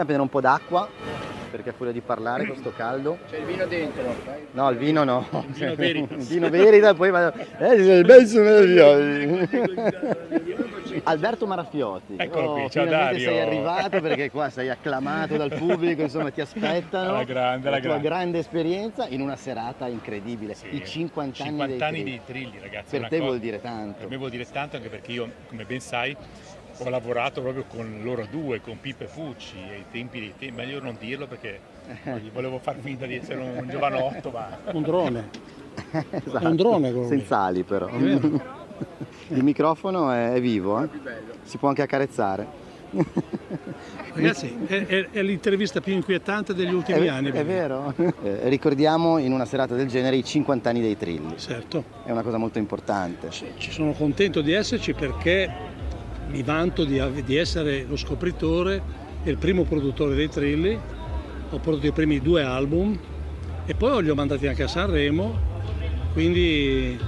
Prima prendere un po' d'acqua, perché a furia di parlare con sto caldo. C'è il vino dentro. No, il vino no. Il vino Veritas. Il vino Veritas, poi vado. Alberto Maraffiotti. Eccolo qui, ciao finalmente Dario. sei arrivato perché qua sei acclamato dal pubblico, insomma ti aspettano. Alla grande, la tua grande esperienza in una serata incredibile. Sì, I 50 anni 50 anni dei di Trilli, ragazzi. Per te vuol dire tanto. Per me vuol dire tanto anche perché io, come ben sai, ho lavorato proprio con loro due, con Pippo e Fucci, ai tempi, meglio non dirlo perché volevo far finta di essere un giovanotto, ma... Un drone. Esatto. È un drone quello lì. Senza ali però. È vero. Il microfono è vivo, si può anche accarezzare. Ragazzi, è l'intervista più inquietante degli ultimi anni. È vero. Ricordiamo in una serata del genere i 50 anni dei Trilli. Certo. È una cosa molto importante. Ci sono contento di esserci perché mi vanto di essere lo scopritore e il primo produttore dei Trilli. Ho prodotto i primi 2 album e poi li ho mandati anche a Sanremo, quindi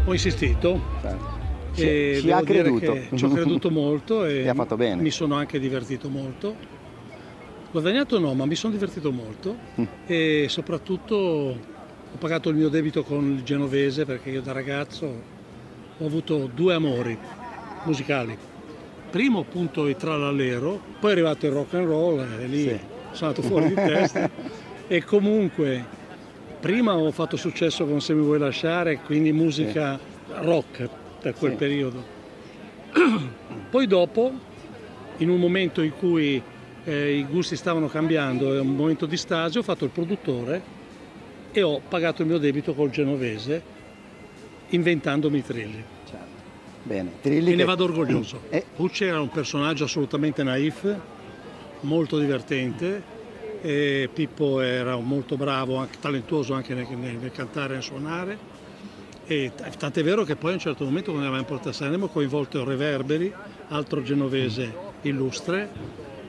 ho insistito. Certo. E ci ha devo dire creduto. che ci ho creduto molto e ti ha fatto bene. mi sono anche divertito molto. Guadagnato no, ma mi sono divertito molto e soprattutto ho pagato il mio debito con il genovese perché io da ragazzo ho avuto 2 amori musicali. Primo appunto il trallallero, poi è arrivato il rock and roll e lì sono andato fuori di testa e comunque prima ho fatto successo con Se mi vuoi lasciare, quindi musica rock per quel periodo. Poi dopo, in un momento in cui i gusti stavano cambiando, è un momento di stasi, ho fatto il produttore e ho pagato il mio debito col genovese inventandomi i Trilli. Bene, Trilli E ne vado orgoglioso. Pucci era un personaggio assolutamente naif, molto divertente, e Pippo era molto bravo, anche talentuoso anche nel cantare e nel suonare. E tant'è vero che poi a un certo momento quando eravamo in Porta Sanremo ho coinvolto il Reverberi, altro genovese illustre,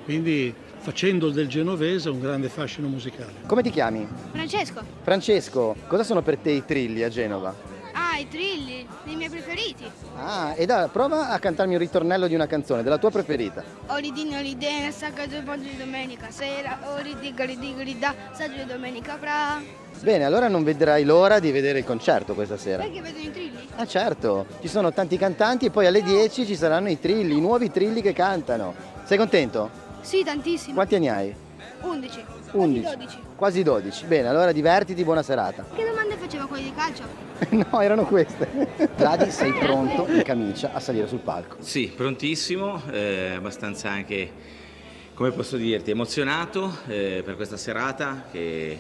quindi facendo del genovese un grande fascino musicale. Come ti chiami? Francesco. Francesco, cosa sono per te i Trilli a Genova? Ah, i Trilli, dei miei preferiti. Ah, e prova a cantarmi un ritornello di una canzone, della tua preferita. Oridini, oridene, sacca due ponti di domenica sera, oridigoli da, saggio di domenica fra. Bene, allora non vedrai l'ora di vedere il concerto questa sera. Perché vedo i Trilli? Ah certo, ci sono tanti cantanti e poi alle 10 ci saranno i Trilli, i nuovi Trilli che cantano. Sei contento? Sì, tantissimo. Quanti anni hai? 11. 11. Quasi 12. Quasi 12. Bene, allora divertiti, buona serata. Che domande faceva quelli di calcio? No, erano queste. Vladi, sei pronto in camicia a salire sul palco? Sì, prontissimo, abbastanza anche, come posso dirti, emozionato per questa serata che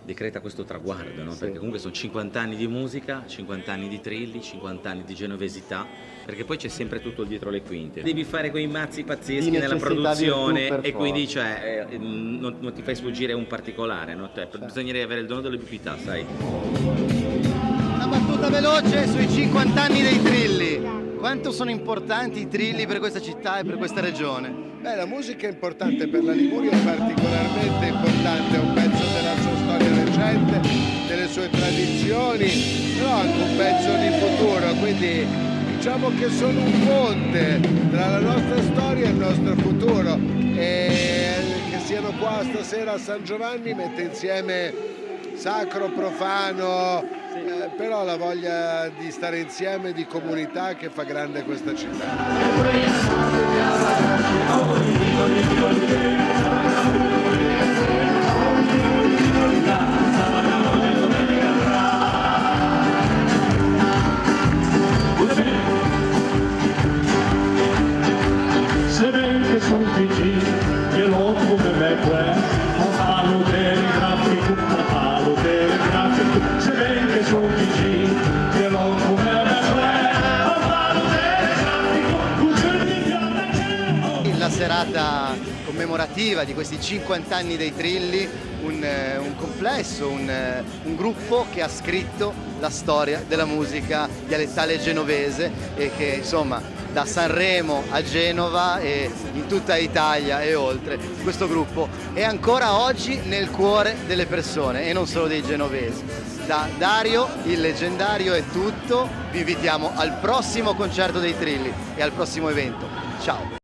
decreta questo traguardo, no? Perché comunque sono 50 anni di musica, 50 anni di Trilli, 50 anni di genovesità, perché poi c'è sempre tutto dietro le quinte. Devi fare quei mazzi pazzeschi nella produzione e quindi non ti fai sfuggire un particolare, no? Bisognerebbe avere il dono dell'ubiquità, sai? Una battuta veloce sui 50 anni dei Trilli. Quanto sono importanti i Trilli per questa città e per questa regione? Beh, la musica è importante per la Liguria, è particolarmente importante, è un pezzo della sua storia recente, delle sue tradizioni, però anche un pezzo di futuro, quindi diciamo che sono un ponte tra la nostra storia e il nostro futuro e che siano qua stasera a San Giovanni mette insieme sacro, profano, però la voglia di stare insieme, di comunità che fa grande questa Se ven che son piccini, io lo come me qua, palo telegrafico, palo telegrafico, se ven che son piccini, io lo come me qua, palo telegrafico, cuccioli di fiore. La serata commemorativa di questi 50 anni dei Trilli, un complesso, un gruppo che ha scritto la storia della musica dialettale genovese e che insomma da Sanremo a Genova e in tutta Italia e oltre, questo gruppo è ancora oggi nel cuore delle persone e non solo dei genovesi. Da Dario, il leggendario, è tutto, vi invitiamo al prossimo concerto dei Trilli e al prossimo evento. Ciao!